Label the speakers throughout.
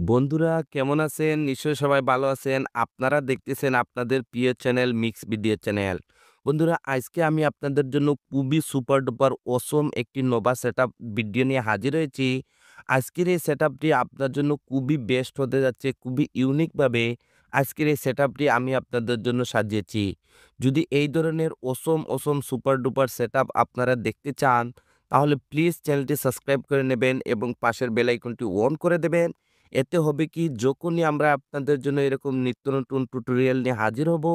Speaker 1: বন্ধুরা কেমন আছেন? নিশ্চয়ই সবাই ভালো আছেন। আপনারা দেখতেছেন আপনাদের প্রিয় চ্যানেল মিক্স ভিডিও চ্যানেল। বন্ধুরা আজকে আমি আপনাদের জন্য খুবই সুপার ডুপার অসম একটি নোভা সেটআপ ভিডিও নিয়ে হাজির হয়েছি। আজকের এই সেটআপটি আপনার জন্য খুবই বেস্ট হতে যাচ্ছে। খুবই ইউনিক ভাবে আজকের এই সেটআপটি আমি আপনাদের জন্য সাজিয়েছি। যদি এই ধরনের অসম সুপার ডুপার সেটআপ আপনারা দেখতে চান তাহলে প্লিজ চ্যানেলটি সাবস্ক্রাইব করে নেবেন এবং পাশের বেল আইকনটি অন করে দেবেন। এতে হবে কি যখনই আমরা আপনাদের জন্য এরকম নিত্য নতুন টিউটোরিয়াল নিয়ে হাজির হব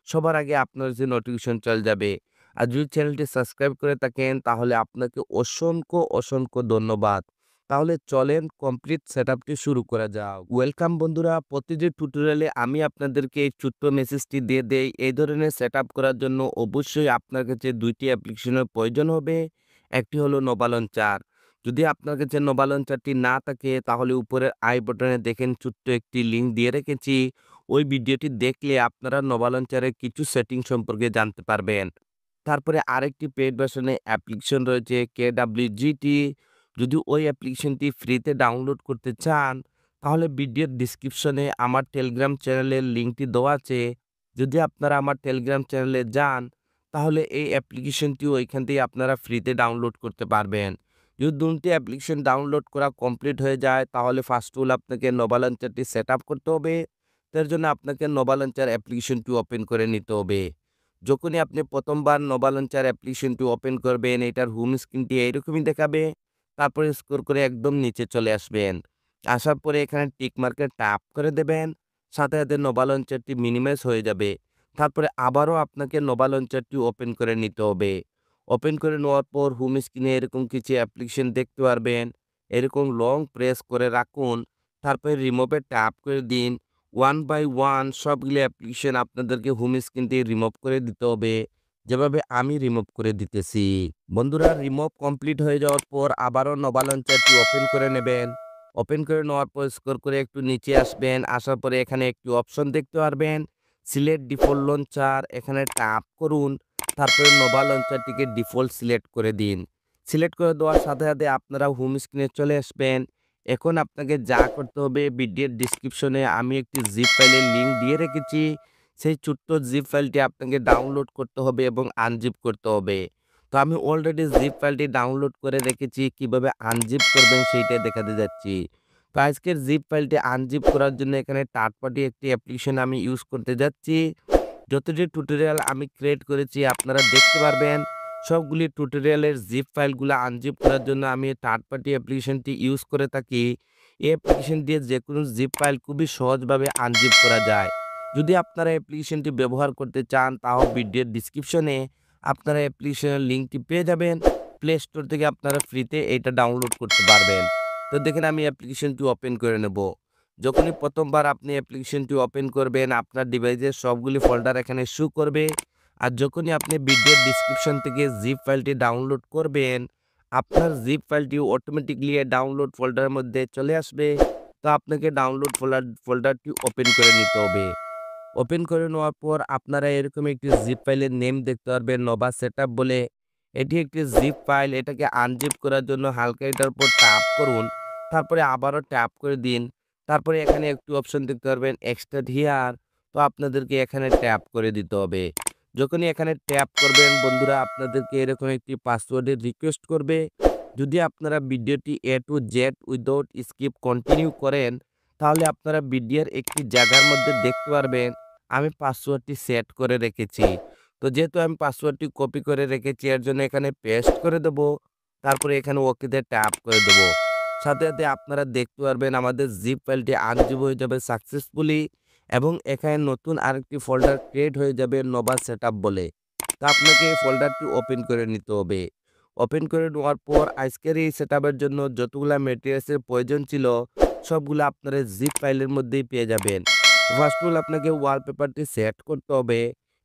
Speaker 1: সবার আগে আপনার যে নোটিফিকেশন চলে যাবে। আর যদি চ্যানেলটি সাবস্ক্রাইব করে থাকেন তাহলে আপনাকে অসংখ্য ধন্যবাদ। তাহলে চলেন কমপ্লিট সেটআপটি শুরু করা যাক। ওয়েলকাম বন্ধুরা, প্রতিটি টিউটোরিয়ালে আমি আপনাদেরকে এই ছোট্ট মেসেজটি দিয়ে দেই। এই ধরনের সেটআপ করার জন্য অবশ্যই আপনার কাছে দুইটি অ্যাপ্লিকেশনের প্রয়োজন হবে। একটি হলো নোভা লঞ্চার। যদি আপনার কাছে নোভা লঞ্চারটি না থাকে তাহলে উপরের আই বাটনে দেখেন ছোট্ট একটি লিঙ্ক দিয়ে রেখেছি। ওই ভিডিওটি দেখলে আপনারা নোভা লঞ্চারের কিছু সেটিং সম্পর্কে জানতে পারবেন। তারপরে আরেকটি পেইড ভার্সনে অ্যাপ্লিকেশন রয়েছে KWGT। যদি ওই অ্যাপ্লিকেশনটি ফ্রিতে ডাউনলোড করতে চান তাহলে ভিডিওর ডিসক্রিপশনে আমার টেলিগ্রাম চ্যানেলের লিঙ্কটি দেওয়া আছে। যদি আপনারা আমার টেলিগ্রাম চ্যানেলে যান তাহলে এই অ্যাপ্লিকেশনটি ওইখান থেকে আপনারা ফ্রিতে ডাউনলোড করতে পারবেন। যদি ২টি অ্যাপ্লিকেশন ডাউনলোড করা কমপ্লিট হয়ে যায় তাহলে ফার্স্ট হলো আপনাকে নোভা লঞ্চারটি সেট আপ করতে হবে। তার জন্য আপনাকে নোভা লঞ্চার অ্যাপ্লিকেশনটি ওপেন করে নিতে হবে। যখনই আপনি প্রথমবার নোভা লঞ্চার অ্যাপ্লিকেশনটি ওপেন করবেন এটার হোম স্ক্রিনটি এইরকমই দেখাবে। তারপরে স্ক্রল করে একদম নিচে চলে আসবেন। আসার পরে এখানে টিক মার্কে ট্যাপ করে দেবেন। সাথে নোভা লঞ্চারটি মিনিমাইজ হয়ে যাবে। তারপরে আবারও আপনাকে নোভা লঞ্চারটি ওপেন করে নিতে হবে। ওপেন করে নেওয়ার পর হোম স্ক্রিনে এরকম কিছু অ্যাপ্লিকেশন দেখতে পারবেন। এরকম লং প্রেস করে রাখুন। তারপরে রিমুভে ট্যাপ করে দিন। ওয়ান বাই ওয়ান সবগুলো অ্যাপ্লিকেশন আপনাদেরকে হোম স্ক্রিন থেকে রিমুভ করে দিতে হবে। যেভাবে আমি রিমুভ করে দিতেছি। বন্ধুরা রিমুভ কমপ্লিট হয়ে যাওয়ার পর আবারও নোভা লঞ্চারটি ওপেন করে নেবেন। ওপেন করে নেওয়ার পর স্ক্রল করে একটু নিচে আসবেন। আসার পরে এখানে একটি অপশন দেখতে পারবেন। সিলেক্ট ডিফল্ট লঞ্চার, এখানে ট্যাপ করুন। তারপরে নোভা লঞ্চারটিকে ডিফল্ট সিলেক্ট করে দিন। সিলেক্ট করে দেওয়ার সাথে আপনারা হোম স্ক্রিনে চলে আসবেন। এখন আপনাকে যা করতে হবে ভিডিওর ডিসক্রিপশনে আমি একটি জিপ ফাইলের লিঙ্ক দিয়ে রেখেছি। সেই ছোট্ট জিপ ফাইলটি আপনাকে ডাউনলোড করতে হবে এবং আনজিপ করতে হবে। তো আমি অলরেডি জিপ ফাইলটি ডাউনলোড করে রেখেছি, কিভাবে আনজিপ করবেন সেইটাই দেখাতে যাচ্ছি। তো আজকের জিপ ফাইলটি আনজিপ করার জন্য এখানে থার্ড পার্টি একটি অ্যাপ্লিকেশন আমি ইউজ করতে যাচ্ছি। যতটি টিউটোরিয়াল আমি ক্রিয়েট করেছি আপনারা দেখতে পারবেন। সবগুলি টিউটোরিয়ালের জিপ ফাইলগুলো আনজিপ করার জন্য আমি থার্ড পার্টি অ্যাপ্লিকেশনটি ইউজ করে থাকি। এই অ্যাপ্লিকেশন দিয়ে যেকোনো জিপ ফাইল খুবই সহজভাবে আনজিপ করা যায়। যদি আপনারা অ্যাপ্লিকেশনটি ব্যবহার করতে চান তাও ভিডিওর ডিসক্রিপশনে আপনারা অ্যাপ্লিকেশনের লিঙ্কটি পেয়ে যাবেন। প্লে স্টোর থেকে আপনারা ফ্রিতে এটা ডাউনলোড করতে পারবেন। তো দেখেন আমি অ্যাপ্লিকেশনটি ওপেন করে নেব। যখনই প্রথমবার আপনি অ্যাপ্লিকেশনটি ওপেন করবেন আপনার ডিভাইসের সবগুলি ফোল্ডার এখানে শো করবে। আর যখনই আপনি ভিডিওর ডিসক্রিপশন থেকে জিপ ফাইলটি ডাউনলোড করবেন আপনার জিপ ফাইলটি অটোমেটিকলি ডাউনলোড ফোল্ডারের মধ্যে চলে আসবে। তো আপনাকে ডাউনলোড ফোল্ডারটি ওপেন করে নিতে হবে। ওপেন করে নেওয়ার পর আপনারা এরকম একটি জিপ ফাইলের নেম দেখতে পারবেন নোভা সেটআপ বলে। এটি একটি জিপ ফাইল, এটাকে আনজিপ করার জন্য হালকা এটার উপর ট্যাপ করুন। তারপরে আবারও ট্যাপ করে দিন। তারপরে এখানে একটি অপশন দেখতে পারবেন এক্সট্রাক্ট হিয়ার। তো আপনাদেরকে এখানে ট্যাপ করে দিতে হবে। যখনই এখানে ট্যাপ করবেন বন্ধুরা আপনাদেরকে এরকম একটি পাসওয়ার্ডের রিকোয়েস্ট করবে। যদি আপনারা ভিডিওটি A to Z without skip continue করেন তাহলে আপনারা ভিডিওর একটি জায়গার মধ্যে দেখতে পারবেন আমি পাসওয়ার্ডটি সেট করে রেখেছি। তো যেহেতু আমি পাসওয়ার্ডটি কপি করে রেখেছি এর জন্য এখানে পেস্ট করে দেব। তারপরে এখানে ওকেতে ট্যাপ করে দেব। সাথে আপনারা দেখতে পারবেন আমাদের জিপ ফাইলটি আনজিপ হয়ে যাবে সাকসেসফুলি এবং এখানে নতুন আরেকটি ফোল্ডার ক্রিয়েট হয়ে যাবে নোভা সেটআপ বলে। তো আপনাকে এই ফোল্ডারটি ওপেন করে নিতে হবে। ওপেন করে নেওয়ার পর আজকের এই সেটআপের জন্য যতগুলা ম্যাটেরিয়ালসের প্রয়োজন ছিল সবগুলো আপনারা জিপ ফাইলের মধ্যেই পেয়ে যাবেন। ফার্স্ট অফ অল আপনাকে ওয়ালপেপারটি সেট করতে হবে।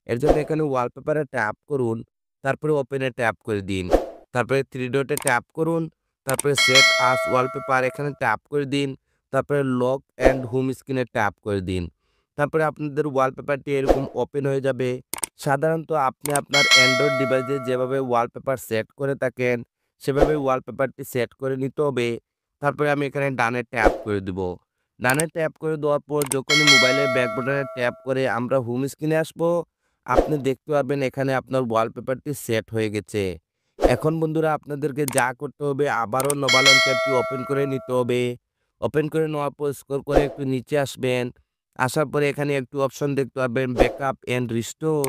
Speaker 1: এর জন্য এখানে ওয়ালপেপারে ট্যাপ করুন। তারপরে ওপেনে ট্যাপ করে দিন। তারপরে থ্রি ডটে ট্যাপ করুন। তারপরে সেট আস ওয়ালপেপার এখানে ট্যাপ করে দিন। তারপরে লক অ্যান্ড হোম স্ক্রিনে ট্যাপ করে দিন। তারপরে আপনাদের ওয়ালপেপারটি এরকম ওপেন হয়ে যাবে। সাধারণত আপনি আপনার অ্যান্ড্রয়েড ডিভাইসে যেভাবে ওয়ালপেপার সেট করে থাকেন সেভাবে ওয়ালপেপারটি সেট করে নিতে হবে। তারপরে আমি এখানে ডানে ট্যাপ করে দিব। ডানে ট্যাপ করে দেওয়ার পর যখনই মোবাইলের ব্যাক বাটনে ট্যাপ করে আমরা হোম স্ক্রিনে আসবো, আপনি দেখতে পারবেন এখানে আপনার ওয়ালপেপারটি সেট হয়ে গেছে। এখন বন্ধুরা আপনাদেরকে যা করতে হবে আবারও নোভা লঞ্চারটি ওপেন করে নিতে হবে। ওপেন করে নেওয়ার পর স্ক্রল করে একটু নিচে আসবেন। আসার পরে এখানে একটু অপশন দেখতে পারবেন ব্যাকআপ এন্ড রিস্টোর।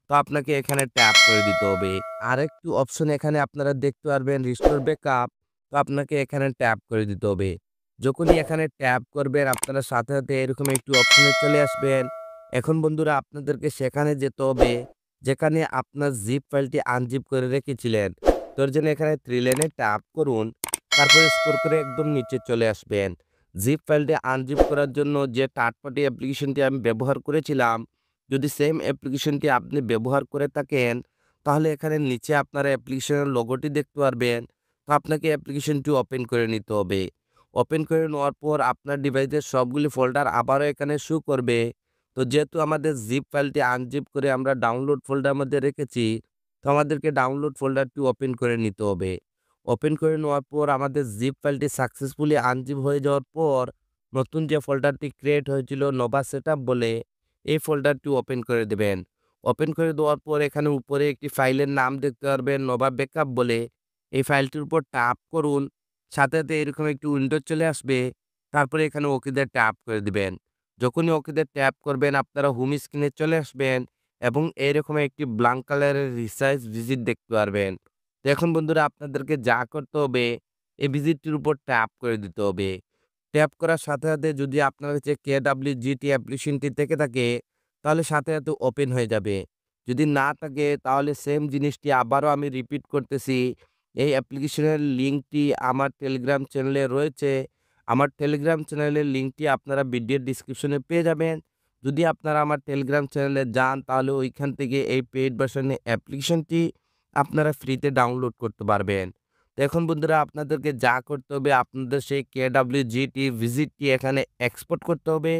Speaker 1: তো আপনাকে এখানে ট্যাপ করে দিতে হবে। আরেকটু অপশন এখানে আপনারা দেখতে পারবেন রিস্টোর ব্যাকআপ। তো আপনাকে এখানে ট্যাপ করে দিতে হবে। যখনই এখানে ট্যাপ করবেন আপনারা সাথে সাথে এরকম একটু অপশনে চলে আসবেন। এখন বন্ধুরা আপনাদেরকে সেখানে যেতে হবে যেখানে আপনার জিপ ফাইলটি আনজিপ করে রেখেছিলেন। তোর জন্য এখানে 3 লাইনে ট্যাপ করুন। তারপরে স্ক্রল করে একদম নিচে চলে আসবেন। জিপ ফাইলটি আনজিপ করার জন্য যে থার্ড পার্টি অ্যাপ্লিকেশনটি আমি ব্যবহার করেছিলাম, যদি সেম অ্যাপ্লিকেশনটি আপনি ব্যবহার করে থাকেন, তাহলে এখানে নিচে আপনারা অ্যাপ্লিকেশনের লোগোটি দেখতে পারবেন। তো আপনাকে অ্যাপ্লিকেশনটি ওপেন করে নিতে হবে। ওপেন করে নেওয়ার পর আপনার ডিভাইসের সবগুলি ফোল্ডার আবারও এখানে শো করবে। তো যেহেতু আমাদের জিপ ফাইলটি আনজিপ করে আমরা ডাউনলোড ফোল্ডার মধ্যে রেখেছি, তো আমাদেরকে ডাউনলোড ফোল্ডারটি ওপেন করে নিতে হবে। ওপেন করে নেওয়ার পর আমাদের জিপ ফাইলটি সাকসেসফুলি আনজিপ হয়ে যাওয়ার পর নতুন যে ফোল্ডারটি ক্রিয়েট হয়েছিল নোভা সেটআপ বলে, এই ফোল্ডারটি ওপেন করে দেবেন। ওপেন করে দেওয়ার পর এখানে উপরে একটি ফাইলের নাম দেখতে পারবেন নোভা ব্যাকআপ বলে। এই ফাইলটির উপর ট্যাপ করুন। সাথে সাথে এরকম একটি উইন্ডো চলে আসবে। তারপরে এখানে ওকেতে ট্যাপ করে দিবেন। যখনই ওকেতে ট্যাপ করবেন আপনারা হোম স্ক্রিনে চলে আসবেন এবং এরকম একটি ব্ল্যাঙ্ক কালারের রিসাইজ ভিজিট দেখতে পারবেন। তো এখন বন্ধুরা আপনাদেরকে যা করতে হবে এই ভিজিটটির উপর ট্যাপ করে দিতে হবে। ট্যাপ করার সাথে সাথে যদি আপনার কাছে KWGT অ্যাপ্লিকেশনটি থেকে থাকে তাহলে সাথে সাথে ওপেন হয়ে যাবে। যদি না থাকে তাহলে সেম জিনিসটি আবারও আমি রিপিট করতেছি। এই অ্যাপ্লিকেশনের লিঙ্কটি আমার টেলিগ্রাম চ্যানেলে রয়েছে। আমার টেলিগ্রাম চ্যানেলের লিঙ্কটি আপনারা ভিডিওর ডিসক্রিপশনে পেয়ে যাবেন। যদি আপনারা আমার টেলিগ্রাম চ্যানেলে যান তাহলে ওইখান থেকে এই পেইড ভার্শনের অ্যাপ্লিকেশনটি আপনারা ফ্রিতে ডাউনলোড করতে পারবেন। তো এখন বন্ধুরা আপনাদেরকে যা করতে হবে আপনাদের সেই KWGT ভিজিটটি এখানে এক্সপোর্ট করতে হবে।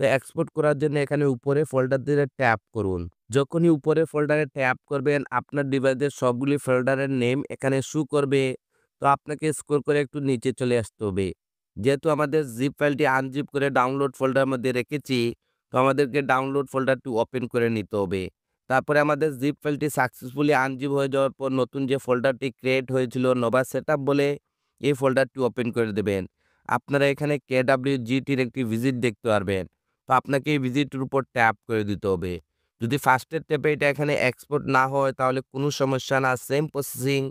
Speaker 1: তো এক্সপোর্ট করার জন্য এখানে উপরে ফোল্ডার দিয়ে ট্যাপ করুন। যখনই উপরে ফোল্ডারে ট্যাপ করবেন আপনার ডিভাইসের সবগুলি ফোল্ডারের নেম এখানে শো করবে। তো আপনাকে স্ক্রল করে একটু নিচে চলে আসতে হবে। যেহেতু আমাদের জিপ ফাইলটি আনজিপ করে ডাউনলোড ফোল্ডার মধ্যে রেখেছি, তো আমাদেরকে ডাউনলোড ফোল্ডারটি ওপেন করে নিতে হবে। তারপরে আমাদের জিপ ফাইলটি সাকসেসফুলি আনজিপ হয়ে যাওয়ার পর নতুন যে ফোল্ডারটি ক্রিয়েট হয়েছিল নোভা সেটআপ বলে, এই ফোল্ডারটি ওপেন করে দেবেন। আপনারা এখানে KWGTর একটি ভিজিট দেখতে পারবেন। তো আপনাকে এই ভিজিটের উপর ট্যাপ করে দিতে হবে। যদি ফার্স্টের ট্যাপে এটা এখানে এক্সপোর্ট না হয় তাহলে কোনো সমস্যা না, সেম প্রসেসিং।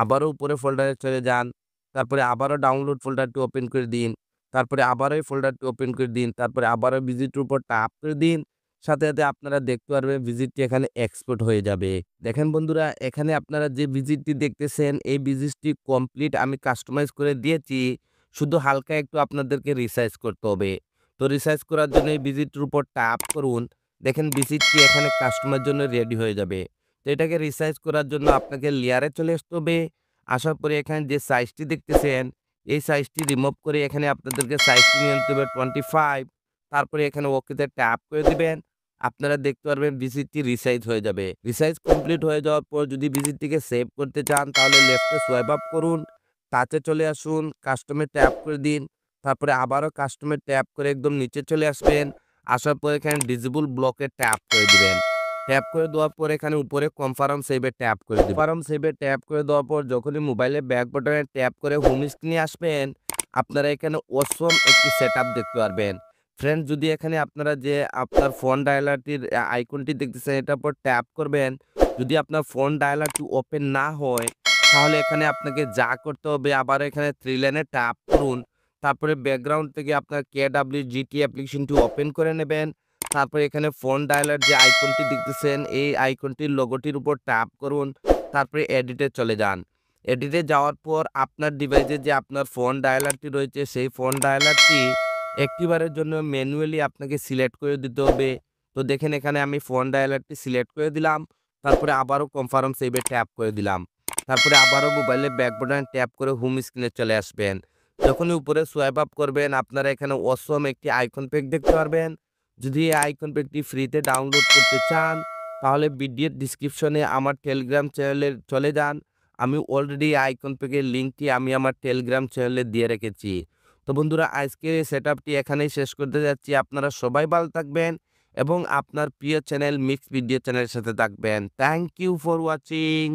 Speaker 1: আবারও উপরে ফোল্ডারে চলে যান। তারপরে আবারও ডাউনলোড ফোল্ডারটি ওপেন করে দিন। তারপরে আবারও এই ফোল্ডারটি ওপেন করে দিন। তারপরে আবারও ভিজিটের উপর ট্যাপ করে দিন। সাথে সাথে আপনারা দেখতে পারবেন ভিজিটটি এখানে এক্সপোর্ট হয়ে যাবে। দেখেন বন্ধুরা এখানে আপনারা যে ভিজিটটি দেখতেছেন এই ভিজিটটি কমপ্লিট আমি কাস্টমাইজ করে দিয়েছি। শুধু হালকা একটু আপনাদেরকে রিসাইজ করতে হবে। তো রিসাইজ করার জন্য এই ভিজিটটির উপর ট্যাপ করুন। দেখেন ভিজিটটি এখানে কাস্টমার জন্য রেডি হয়ে যাবে। তো এটাকে রিসাইজ করার জন্য আপনাকে লেয়ারে চলে আসতে হবে। আসার পরে এখানে যে সাইজটি দেখতেছেন এই সাইজটি রিমুভ করে এখানে আপনাদেরকে সাইজটি নিয়ে নিতে হবে 25। তারপরে এখানে ওকেতে ট্যাপ করে দিবেন। আপনারা দেখতে পারবেন ভিজিটটি রিসাইজ হয়ে যাবে। রিসাইজ কমপ্লিট হয়ে যাওয়ার পর যদি ভিজিটটিকে সেভ করতে চান তাহলে লেফটে সোয়াইপ আপ করুন। টাচে চলে আসুন, কাস্টমে ট্যাপ করে দিন। তারপরে আবারও কাস্টমে ট্যাপ করে একদম নিচে চলে আসবেন। আসার পর এখানে ডিসেবল ব্লকে ট্যাপ করে দিবেন। ট্যাপ করে দেওয়ার পর এখানে উপরে কনফার্ম সেভে ট্যাপ করে দিবেন। কনফার্ম সেভে ট্যাপ করে দেওয়ার পর যখনই মোবাইলের ব্যাক বাটনে ট্যাপ করে হোম স্ক্রিনে আসবেন, আপনারা এখানে অসম একটি সেটআপ দেখতে পারবেন। ফ্রেন্ড যদি এখানে আপনারা যে আপনার ফোন ডায়ালারটির আইকনটি দেখতেছেন এটার উপর ট্যাপ করবেন। যদি আপনার ফোন ডায়ালারটি ওপেন না হয় তাহলে এখানে আপনাকে যা করতে হবে আবার এখানে 3 লাইনে ট্যাপ করুন। তারপরে ব্যাকগ্রাউন্ড থেকে আপনার KWGT অ্যাপ্লিকেশনটি ওপেন করে নেবেন। তারপরে এখানে ফোন ডায়ালার যে আইকনটি দেখতেছেন এই আইকনটির লোগোটির উপর ট্যাপ করুন। তারপরে এডিটে চলে যান। এডিটে যাওয়ার পর আপনার ডিভাইসে যে আপনার ফোন ডায়ালারটি রয়েছে সেই ফোন ডায়ালারটি একটিবারের জন্য ম্যানুয়ালি আপনাকে সিলেক্ট করে দিতে হবে। তো দেখেন এখানে আমি ফোন ডায়ালারটি সিলেক্ট করে দিলাম। তারপরে আবারও কনফার্ম সেভে ট্যাপ করে দিলাম। তারপরে আবারও মোবাইলের ব্যাক বাটন ট্যাপ করে হোম স্ক্রিনে চলে আসবেন। যখনই উপরে সোয়াইপ আপ করবেন আপনারা এখানে অসম একটি আইকন প্যাক দেখতে পারবেন। যদি এই আইকন প্যাকটি ফ্রিতে ডাউনলোড করতে চান তাহলে ভিডিওর ডিসক্রিপশনে আমার টেলিগ্রাম চ্যানেলে চলে যান। আমি অলরেডি আইকন প্যাকের লিঙ্কটি আমি আমার টেলিগ্রাম চ্যানেলে দিয়ে রেখেছি। তো বন্ধুরা আজকের এই সেটআপটি এখানেই শেষ করতে যাচ্ছি। আপনারা সবাই ভালো থাকবেন এবং আপনার প্রিয় চ্যানেল মিক্স ভিডিও চ্যানেলের সাথে থাকবেন। Thank you for watching.